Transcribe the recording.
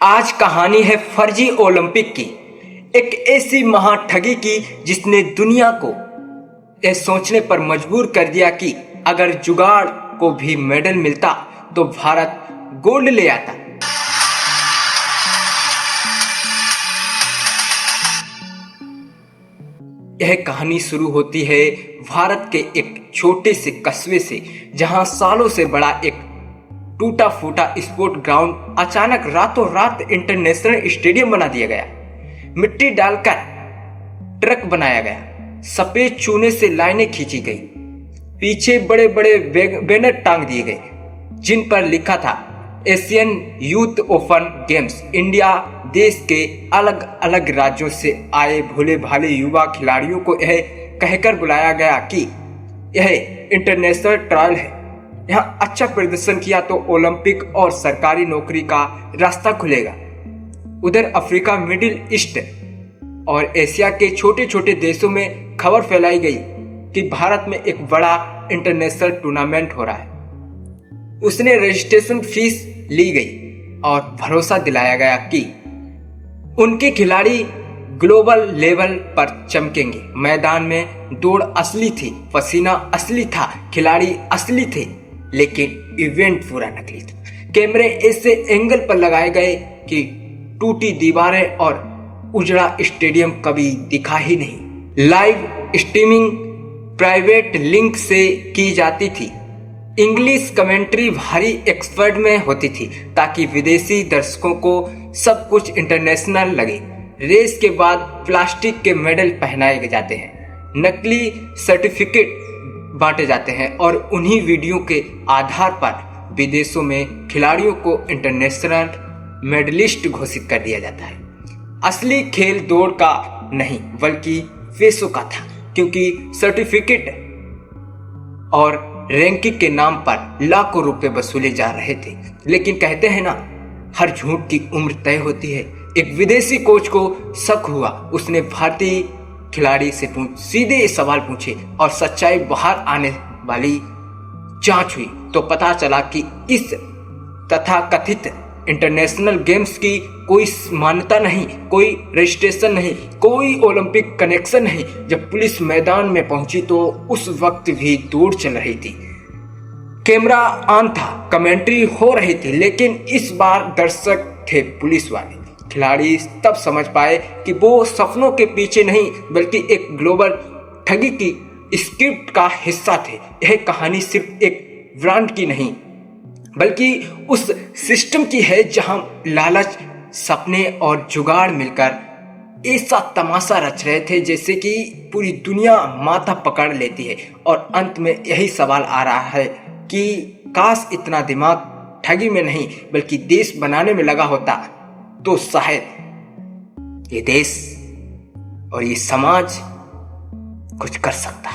आज कहानी है फर्जी ओलंपिक की, एक ऐसी महाठगी की जिसने दुनिया को यह सोचने पर मजबूर कर दिया कि अगर जुगाड़ को भी मेडल मिलता तो भारत गोल्ड ले आता। यह कहानी शुरू होती है भारत के एक छोटे से कस्बे से, जहां सालों से बड़ा एक टूटा फूटा स्पोर्ट ग्राउंड अचानक रातों रात इंटरनेशनल स्टेडियम बना दिया गया। मिट्टी डालकर ट्रक बनाया गया, सफेद चूने से लाइनें खींची गई, पीछे बड़े बड़े बैनर टांग दिए गए जिन पर लिखा था Asian youth open games. India देश के अलग अलग राज्यों से आए भोले भाले युवा खिलाड़ियों को यह कहकर बुलाया गया कि यह इंटरनेशनल ट्रायल है, यहाँ अच्छा प्रदर्शन किया तो ओलंपिक और सरकारी नौकरी का रास्ता खुलेगा। उधर अफ्रीका, मिडिल ईस्ट और एशिया के छोटे छोटे देशों में खबर फैलाई गई कि भारत में एक बड़ा इंटरनेशनल टूर्नामेंट हो रहा है। उसने रजिस्ट्रेशन फीस ली गई और भरोसा दिलाया गया कि उनके खिलाड़ी ग्लोबल लेवल पर चमकेंगे। मैदान में दौड़ असली थी, पसीना असली था, खिलाड़ी असली थे, लेकिन इवेंट पूरा नकली था। कैमरे ऐसे एंगल पर लगाए गए कि टूटी दीवारें और उजड़ा स्टेडियम कभी दिखा ही नहीं। लाइव स्ट्रीमिंग प्राइवेट लिंक से की जाती थी। इंग्लिश कमेंट्री भारी एक्सपर्ट में होती थी ताकि विदेशी दर्शकों को सब कुछ इंटरनेशनल लगे। रेस के बाद प्लास्टिक के मेडल पहनाए जाते हैं, नकली सर्टिफिकेट बांटे जाते हैं और उन्हीं वीडियो के आधार पर विदेशों में खिलाड़ियों को इंटरनेशनल मेडलिस्ट घोषित कर दिया जाता है। असली खेल दौड़ का नहीं बल्कि पैसों का था, क्योंकि सर्टिफिकेट और रैंकिंग के नाम पर लाखों रुपए वसूले जा रहे थे। लेकिन कहते हैं ना, हर झूठ की उम्र तय होती है। एक विदेशी कोच को शक हुआ, उसने भारतीय खिलाड़ी से सीधे सवाल पूछे और सच्चाई बाहर आने वाली जांच हुई तो पता चला कि इस तथाकथित इंटरनेशनल गेम्स की कोई मान्यता नहीं, कोई रजिस्ट्रेशन नहीं, कोई ओलंपिक कनेक्शन नहीं। जब पुलिस मैदान में पहुंची तो उस वक्त भी दौड़ चल रही थी, कैमरा ऑन था, कमेंट्री हो रही थी, लेकिन इस बार दर्शक थे पुलिस वाले। खिलाड़ी तब समझ पाए कि वो सपनों के पीछे नहीं बल्कि एक ग्लोबल ठगी की स्क्रिप्ट का हिस्सा थे। यह कहानी सिर्फ एक ब्रांड की नहीं बल्कि उस सिस्टम की है जहां लालच, सपने और जुगाड़ मिलकर ऐसा तमाशा रच रहे थे जैसे कि पूरी दुनिया माथा पकड़ लेती है। और अंत में यही सवाल आ रहा है कि काश इतना दिमाग ठगी में नहीं बल्कि देश बनाने में लगा होता तो शायद ये देश और ये समाज कुछ कर सकता।